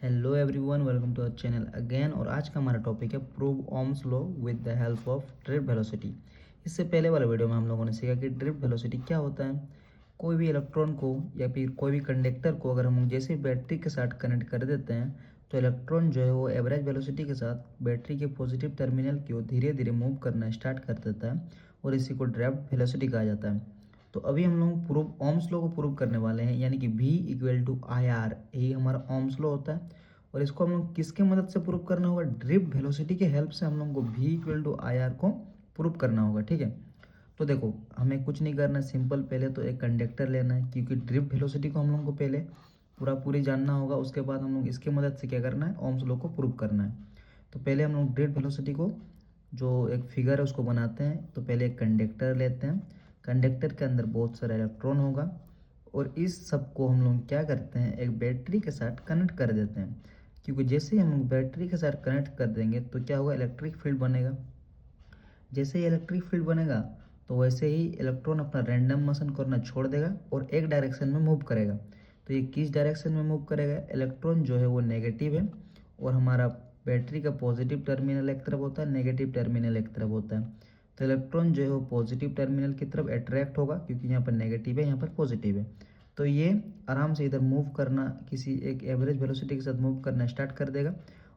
Hello everyone, welcome to our channel again. और आज का हमारा टॉपिक है prove Ohm's law with the help of drift velocity. इससे पहले वाले वीडियो में हम लोगों ने सीखा कि ड्रिफ्ट वेलोसिटी क्या होता है। कोई भी इलेक्ट्रॉन को या फिर कोई भी कंडक्टर को अगर हम जैसे बैटरी के साथ कनेक्ट कर देते हैं तो इलेक्ट्रॉन जो है वो एवरेज वेलोसिटी के साथ बैटरी के पॉजिटिव टर्मिनल की ओर धीरे धीरे मूव करना स्टार्ट कर देता है और इसी को ड्रिफ्ट वेलोसिटी कहा जाता है। तो अभी हम लोग प्रूव ओम्स लॉ को प्रूव करने वाले हैं, यानी कि V equal to I R, यही हमारा ओम्स लॉ होता है। और इसको हम लोग किसके मदद से प्रूव करना होगा? ड्रिफ्ट वेलोसिटी के हेल्प से हम लोग को V equal to I R को प्रूव करना होगा। ठीक है, तो देखो हमें कुछ नहीं करना है, सिंपल पहले तो एक कंडक्टर लेना है, क्योंकि ड्रिफ्ट वेलोसिटी को हम लोग को पहले पूरी जानना होगा। उसके बाद हम लोग इसके मदद से क्या करना है, ओम्स लॉ को प्रूव करना है। तो पहले हम लोग ड्रिफ्ट वेलोसिटी को जो एक फिगर है उसको बनाते हैं। तो पहले एक कंडक्टर लेते हैं, कंडक्टर के अंदर बहुत सारा इलेक्ट्रॉन होगा और इस सब को हम लोग क्या करते हैं, एक बैटरी के साथ कनेक्ट कर देते हैं। क्योंकि जैसे ही हम लोग बैटरी के साथ कनेक्ट कर देंगे तो क्या होगा, इलेक्ट्रिक फील्ड बनेगा। जैसे ही इलेक्ट्रिक फील्ड बनेगा तो वैसे ही इलेक्ट्रॉन अपना रैंडम मोशन करना छोड़ देगा और एक डायरेक्शन में मूव करेगा। तो ये किस डायरेक्शन में मूव करेगा? इलेक्ट्रॉन जो है वो नेगेटिव है और हमारा बैटरी का पॉजिटिव टर्मिनल एक तरफ होता है, नेगेटिव टर्मिनल एक तरफ होता है। तो इलेक्ट्रॉन जो है वो पॉजिटिव टर्मिनल की तरफ अट्रैक्ट होगा, क्योंकि यहाँ पर नेगेटिव है, यहाँ पर पॉजिटिव है। तो ये आराम से इधर मूव करना, किसी एक एवरेज वेलोसिटी के साथ मूव करना स्टार्ट कर देगा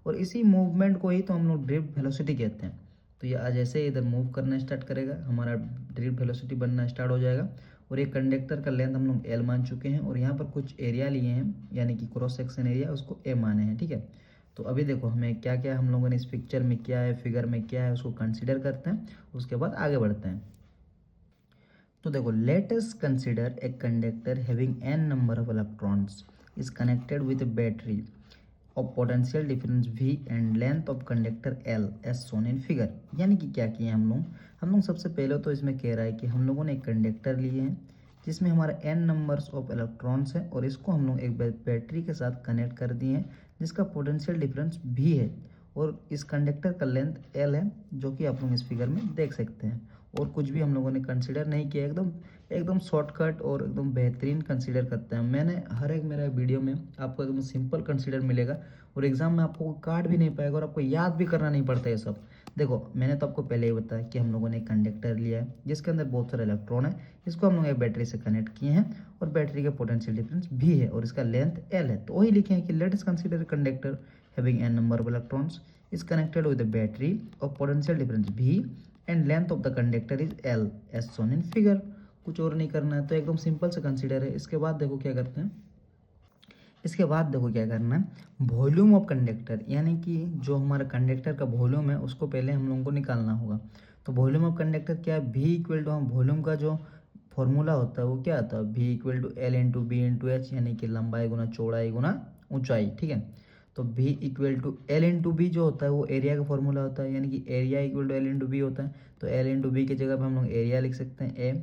और इसी मूवमेंट को ही तो हम लोग ड्रिफ्ट वेलोसिटी कहते हैं। तो ये जैसे ही इधर मूव करना स्टार्ट करेगा हमारा ड्रिफ्ट वेलोसिटी बनना स्टार्ट हो जाएगा। और एक कंडक्टर का लेंथ हम लोग एल मान चुके हैं और यहाँ पर कुछ एरिया लिए हैं, यानी कि क्रॉस सेक्शन एरिया, उसको ए माने हैं। ठीक है, तो अभी देखो हमें क्या क्या हम लोगों ने इस पिक्चर में क्या है, फिगर में क्या है, उसको कंसिडर करते हैं, उसके बाद आगे बढ़ते हैं। तो देखो, let us consider a conductor having n number of electrons is connected with a battery of potential difference V and length of conductor L as shown in figure. यानी कि क्या किए हम लोग सबसे पहले तो इसमें कह रहा है कि हम लोगों ने एक कंडक्टर लिए हैं जिसमें हमारा n नंबर्स ऑफ इलेक्ट्रॉन्स है और इसको हम लोग एक बैटरी के साथ कनेक्ट कर दिए हैं जिसका पोटेंशियल डिफरेंस V है और इस कंडक्टर का लेंथ L है, जो कि आप लोग इस फिगर में देख सकते हैं। और कुछ भी हम लोगों ने कंसिडर नहीं किया, एकदम एकदम शॉर्टकट और एकदम बेहतरीन कंसीडर करते हैं। मैंने हर एक मेरा वीडियो में आपको एकदम सिंपल कंसीडर मिलेगा और एग्जाम में आपको काट भी नहीं पाएगा और आपको याद भी करना नहीं पड़ता ये सब। देखो मैंने तो आपको पहले ही बताया कि हम लोगों ने एक कंडक्टर लिया है जिसके अंदर बहुत सारे इलेक्ट्रॉन है, इसको हम लोग एक बैटरी से कनेक्ट किए हैं और बैटरी का पोटेंशियल डिफरेंस भी है और इसका लेंथ एल है। तो वही लिखे हैं कि let us consider conductor having n number of electrons is connected with a battery of potential difference V and length of the conductor is L as shown in figure। कुछ और नहीं करना है, तो एकदम सिंपल से कंसीडर है। इसके बाद देखो क्या करते हैं, इसके बाद देखो क्या करना है, वॉल्यूम ऑफ कंडक्टर, यानी कि जो हमारा कंडक्टर का वॉल्यूम है उसको पहले हम लोगों को निकालना होगा। तो वॉल्यूम ऑफ कंडक्टर क्या है? V इक्वल टू, हम वॉल्यूम का जो फॉर्मूला होता है वो क्या आता है, V equal to L into B into H, यानी कि लंबाई गुना चौड़ाई गुना ऊंचाई। ठीक है, तो V equal to L into B जो होता है वो एरिया का फॉर्मूला होता है, यानी कि area equal to L into B होता है। तो L इंटू बी की जगह पर हम लोग एरिया लिख सकते हैं A,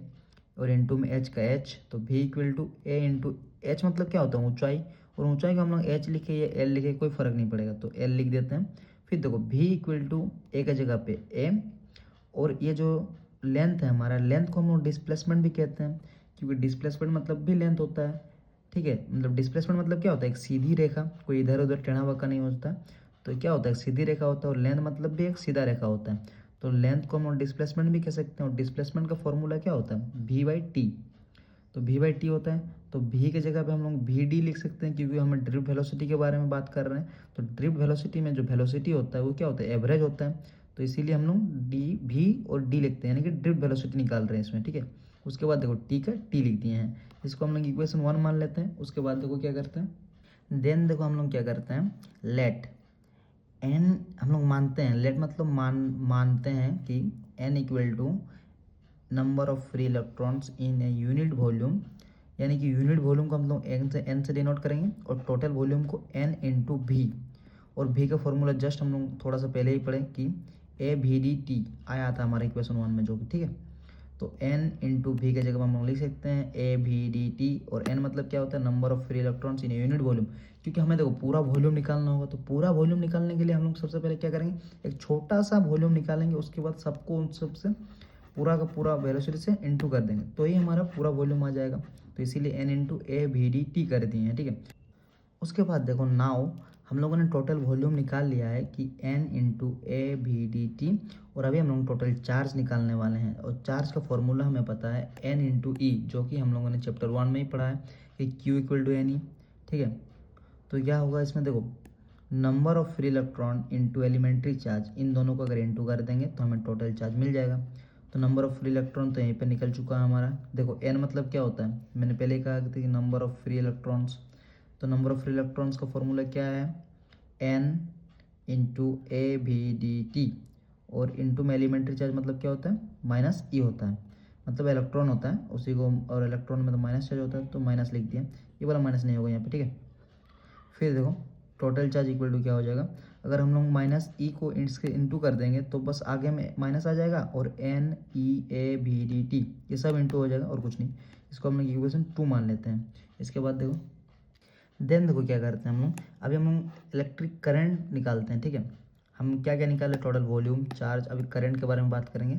और इंटू में H का H, तो V equal to A into H मतलब क्या होता है, ऊंचाई, और ऊंचाई को हम लोग H लिखे या L लिखे कोई फर्क नहीं पड़ेगा, तो L लिख देते हैं। फिर देखो V इक्वल टू A की जगह पे A, और ये जो लेंथ है हमारा, लेंथ को हम लोग डिस्प्लेसमेंट भी कहते हैं, क्योंकि डिस्प्लेसमेंट मतलब भी लेंथ होता है। ठीक है, मतलब डिस्प्लेसमेंट मतलब क्या होता है, एक सीधी रेखा, कोई इधर उधर टेढ़ा बका नहीं होता। तो क्या होता है, सीधी रेखा होता है, और लेंथ मतलब भी एक सीधा रेखा होता है। तो लेंथ को हम डिस्प्लेसमेंट भी कह सकते हैं, और डिस्प्लेसमेंट का फॉर्मूला क्या होता है, V/T। तो V/T होता है, तो V की जगह पे हम लोग VD लिख सकते हैं, क्योंकि हम ड्रिफ्ट वेलोसिटी के बारे में बात कर रहे हैं। तो ड्रिफ्ट वेलोसिटी में जो वेलोसिटी होता है वो क्या होता है, एवरेज होता है। तो इसीलिए हम लोग V और D लिखते हैं, यानी कि ड्रिफ्ट वेलोसिटी निकाल रहे हैं इसमें। ठीक है, उसके बाद देखो T का T लिख दिए हैं, इसको हम लोग इक्वेशन 1 मान लेते हैं। उसके बाद देखो क्या करते हैं, देन देखो हम लोग क्या करते हैं, लेट एन, हम लोग मानते हैं, लेट मतलब मानते हैं कि n equal to number of free electrons in a unit volume, यानी कि यूनिट वॉल्यूम को हम लोग n से डिनोट करेंगे और टोटल वॉल्यूम को n इंटू भी, और भी का फॉर्मूला जस्ट हम लोग थोड़ा सा पहले ही पढ़े कि AVDT आया था हमारे इक्वेशन 1 में, जो कि ठीक है। तो n इंटू भी के जगह हम लोग लिख सकते हैं AVDT, और n मतलब क्या होता है, number of free electrons in unit volume. क्योंकि हमें देखो पूरा वॉल्यूम निकालना होगा, तो पूरा वॉल्यूम निकालने के लिए हम लोग सबसे पहले क्या करेंगे, एक छोटा सा वॉल्यूम निकालेंगे, उसके बाद सबको उन सबसे पूरा का पूरा वेलोसिटी से इंटू कर देंगे, तो ही हमारा पूरा वॉल्यूम आ जाएगा। तो इसीलिए n इंटू AVDT कर दिए हैं। ठीक है, उसके बाद देखो नाउ हम लोगों ने टोटल वॉल्यूम निकाल लिया है कि n इंटू ए भी डी टी, और अभी हम लोग टोटल चार्ज निकालने वाले हैं। और चार्ज का फॉर्मूला हमें पता है n इंटू ई, जो कि हम लोगों ने चैप्टर 1 में ही पढ़ा है कि q equal to N E. ठीक है, तो क्या होगा इसमें, देखो number of free electron into elementary charge, इन दोनों को अगर इंटू कर देंगे तो हमें टोटल चार्ज मिल जाएगा। तो नंबर ऑफ फ्री इलेक्ट्रॉन तो यहीं पे निकल चुका है हमारा। देखो n मतलब क्या होता है, मैंने पहले ही कहा था कि नंबर ऑफ फ्री इलेक्ट्रॉन्स। तो नंबर ऑफ फ्री इलेक्ट्रॉन्स का फॉर्मूला क्या है, n इंटू ए भी डी टी, और इंटू में एलिमेंट्री चार्ज मतलब क्या होता है, माइनस ई होता है, मतलब इलेक्ट्रॉन होता है उसी को, और इलेक्ट्रॉन में तो माइनस चार्ज होता है तो माइनस लिख दिया। ये वाला माइनस नहीं होगा यहाँ पे, ठीक है। फिर देखो टोटल चार्ज इक्वल टू क्या हो जाएगा, अगर हम लोग माइनस ई को इसके इंटू कर देंगे तो बस आगे में माइनस आ जाएगा, और N E A V D T ये सब इंटू हो जाएगा और कुछ नहीं। इसको हम लोग इक्वेशन 2 मान लेते हैं। इसके बाद देखो देन देखो क्या करते हैं हम लोग, अभी हम लोग इलेक्ट्रिक करंट निकालते हैं। ठीक है, हम क्या क्या निकाले, टोटल वॉल्यूम, चार्ज, अभी करंट के बारे में बात करेंगे।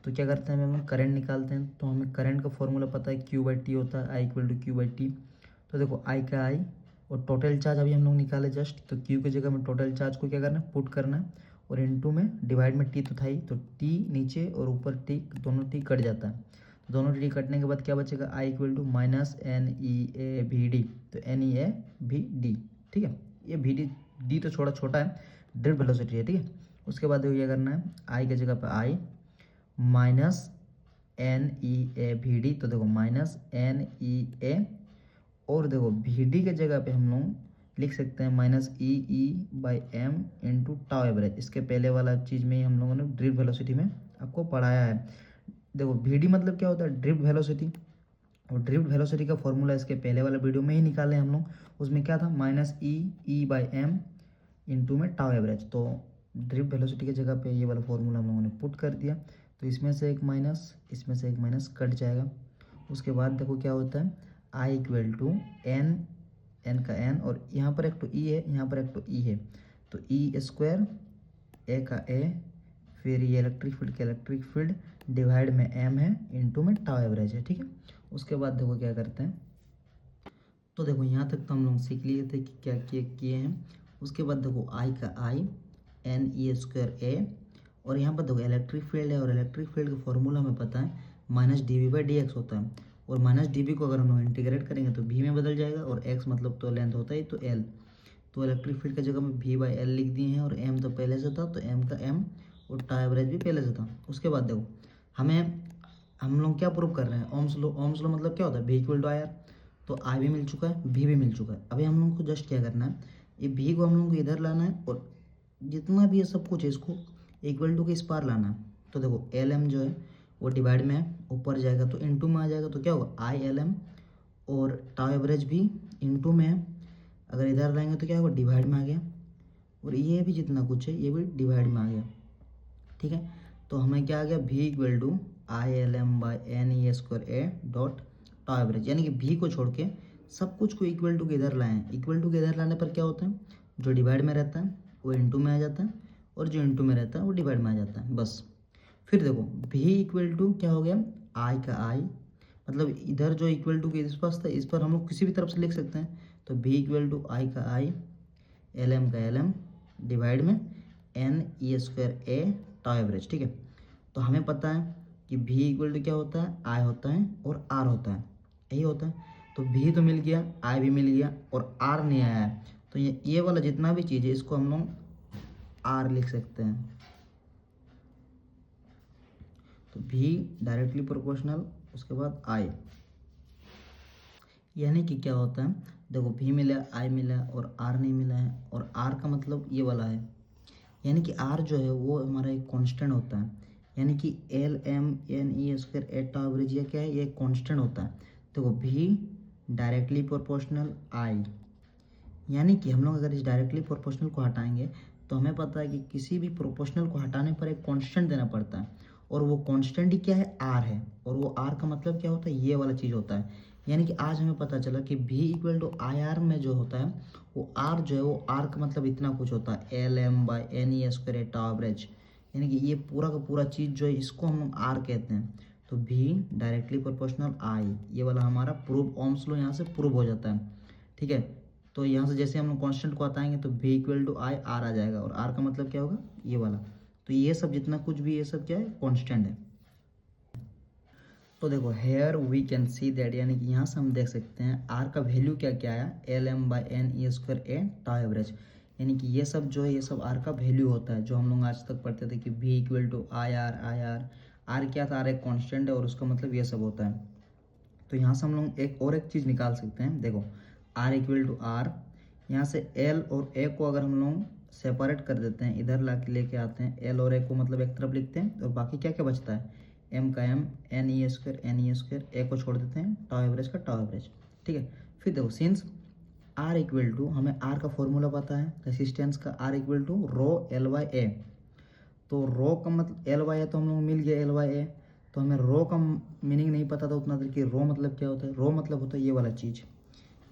तो क्या करते हैं हम लोग करंट निकालते हैं, तो हमें करंट का फॉर्मूला पता है क्यू बाई टी होता है, I equal to Q by T. तो देखो आई का आई, और टोटल चार्ज अभी हम लोग निकाले जस्ट, तो क्यू की जगह में टोटल चार्ज को क्या करना है, पुट करना है, और इनटू में डिवाइड में टी तो था ही, तो टी नीचे और ऊपर टी, दोनों टी कट जाता है। तो दोनों टी कटने के बाद क्या बचेगा, I equal to minus N E A V D, तो N E A V D. ठीक है, ये भी डी तो छोटा छोटा है, ड्रिफ्ट वेलोसिटी है। ठीक है, उसके बाद देखो क्या करना है, आई की जगह पर आई minus N E A V D, तो देखो माइनस एन ई ए, और देखो भी डी के जगह पे हम लोग लिख सकते हैं minus E E by M into tau average. इसके पहले वाला चीज़ में ही हम लोगों ने ड्रिफ्ट वेलोसिटी में आपको पढ़ाया है। देखो भी डी मतलब क्या होता है, ड्रिफ्ट वेलोसिटी, और ड्रिफ्ट वेलोसिटी का फॉर्मूला इसके पहले वाला वीडियो में ही निकाले हम लोग। उसमें क्या था, minus E E by M into में टाउ एवरेज। तो ड्रिफ्ट वेलोसिटी की जगह पे ये वाला फॉर्मूला हम लोगों ने पुट कर दिया, तो इसमें से एक माइनस, इसमें से एक माइनस कट जाएगा। उसके बाद देखो क्या होता है, I equal to N, N का एन, और यहाँ पर एक तो ई है, यहाँ पर एक तो ई है, तो ई स्क्वायर ए का ए, फिर ये इलेक्ट्रिक फील्ड का इलेक्ट्रिक फील्ड डिवाइड में एम है, इनटू में टाउ एवरेज है। ठीक है, उसके बाद देखो क्या करते हैं, तो देखो यहाँ तक तो हम लोग सीख लिए थे कि क्या किए हैं। उसके बाद देखो आई का आई, एन ई स्क्वायर ए, और यहाँ पर देखो इलेक्ट्रिक फील्ड है, और इलेक्ट्रिक फील्ड का फॉर्मूला हमें पता है minus D V by D X होता है, और माइनस डी बी को अगर हम लोग इंटीग्रेट करेंगे तो भी में बदल जाएगा, और एक्स मतलब तो लेंथ होता है तो एल, तो इलेक्ट्रिक फील्ड की जगह में भी बाई एल लिख दिए हैं, और एम तो पहले से था तो एम का एम, और टाउ एवरेज भी पहले से था। उसके बाद देखो हम लोग क्या प्रूव कर रहे हैं, ओम्स लॉ। ओम्स लॉ मतलब क्या होता है, भी इक्वल टू आई आर, तो आई भी मिल चुका है, भी मिल चुका है। अभी हम लोग को जस्ट क्या करना है, ये भी को हम लोग को इधर लाना है, और जितना भी ये सब कुछ है इसको इक्वल टू के इस पार लाना है। तो देखो एल एम जो है वो डिवाइड में है, ऊपर जाएगा तो इनटू में आ जाएगा, तो क्या होगा आई एल एम, और टाउ एवरेज भी इनटू में है, अगर इधर लाएंगे तो क्या होगा डिवाइड में आ गया, और ये भी जितना कुछ है ये भी डिवाइड में आ गया। ठीक है, तो हमें क्या आ गया, भी equal to I L M by N E square A dot tau average, यानी कि भी को छोड़ के सब कुछ को इक्वल टू के इधर लाएं। इक्वल टू के इधर लाने पर क्या होता है, जो डिवाइड में रहता है वो इनटू में आ जाता है, और जो इनटू में रहता है वो डिवाइड में आ जाता है, बस। फिर देखो भी इक्वल टू क्या हो गया, आई का आई, मतलब इधर जो इक्वल टू के इस पास था, इस पर हम लोग किसी भी तरफ से लिख सकते हैं, तो भी इक्वल टू आई का आई, एल एम का एल एम, डिवाइड में N E square A tau average. ठीक है, तो हमें पता है कि भी इक्वल टू क्या होता है, आई होता है और आर होता है, यही होता है। तो भी तो मिल गया, आई भी मिल गया, और आर नहीं आया है, तो ये वाला जितना भी चीज़ है इसको हम लोग आर लिख सकते हैं। तो भी डायरेक्टली प्रोपोर्शनल, उसके बाद आई, यानी कि क्या होता है, देखो भी मिला, आई मिला, और आर नहीं मिला है, और आर का मतलब ये वाला है, यानी कि आर जो है वो हमारा एक कांस्टेंट होता है, यानी कि L M N E square A tau average ये क्या है, ये कांस्टेंट होता है। देखो भी डायरेक्टली प्रोपोर्शनल आई, यानी कि हम लोग अगर इस डायरेक्टली प्रोपोर्शनल को हटाएंगे तो हमें पता है कि किसी भी प्रोपोर्शनल को हटाने पर एक कांस्टेंट देना पड़ता है, और वो कांस्टेंट ही क्या है, आर है, और वो आर का मतलब क्या होता है, ये वाला चीज़ होता है। यानी कि आज हमें पता चला कि भी इक्वल टू आई आर में जो होता है वो आर जो है वो आर का मतलब इतना कुछ होता है, L M by N E square tau average, यानी कि ये पूरा का पूरा चीज़ जो है इसको हम लोग आर कहते हैं। तो भी डायरेक्टली प्रोपोर्शनल आई, ये वाला हमारा प्रूव, ओम्स लॉ यहाँ से प्रूव हो जाता है। ठीक है, तो यहाँ से जैसे हम लोग कॉन्स्टेंट को हटाएंगे तो v equal to I R आ जाएगा, और r का मतलब क्या होगा, ये वाला। तो ये सब जितना कुछ भी ये सब क्या है, कॉन्स्टेंट है। तो देखो here we can see that, यानी कि यहाँ से हम देख सकते हैं r का वैल्यू क्या क्या आया, L M by N E square N tau average. यानी कि ये सब जो है ये सब r का वैल्यू होता है, जो हम लोग आज तक पढ़ते थे कि v equal to I R r क्या था, r एक कॉन्स्टेंट है और उसका मतलब ये सब होता है। तो यहाँ से हम लोग एक चीज़ निकाल सकते हैं, देखो r इक्वल टू आर, यहाँ से l और a को अगर हम लोग सेपरेट कर देते हैं, इधर ला के लेके आते हैं, l और a को मतलब एक तरफ लिखते हैं, और बाकी क्या क्या बचता है, m का m, N E square, a को छोड़ देते हैं, टाउ एवरेज का टाउ एवरेज। ठीक है, फिर देखो सिंस r इक्वल टू, हमें r का फॉर्मूला पता है रेसिस्टेंस का, r equal to rho L by A. तो रो का मतलब एल वाई ए, तो हम लोग मिल गया एल वाई ए। तो हमें रो का मीनिंग नहीं पता था उतना देर कि रो मतलब क्या होता है। रो मतलब होता है ये वाला चीज़,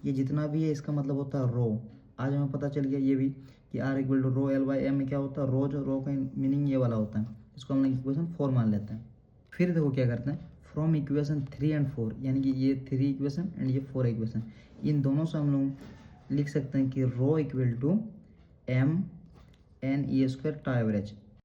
ये जितना भी है इसका मतलब होता है रो। आज हमें पता चल गया ये भी कि r equal to rho L by A में क्या होता है, रो, जो रो का मीनिंग ये वाला होता है। इसको हम लोग इक्वेशन 4 मान लेते हैं। फिर देखो क्या करते हैं, फ्रॉम इक्वेशन 3 एंड 4, यानी कि ये 3 इक्वेशन एंड ये 4 इक्वेशन, इन दोनों से हम लोग लिख सकते हैं कि rho equal to m N E square tau average.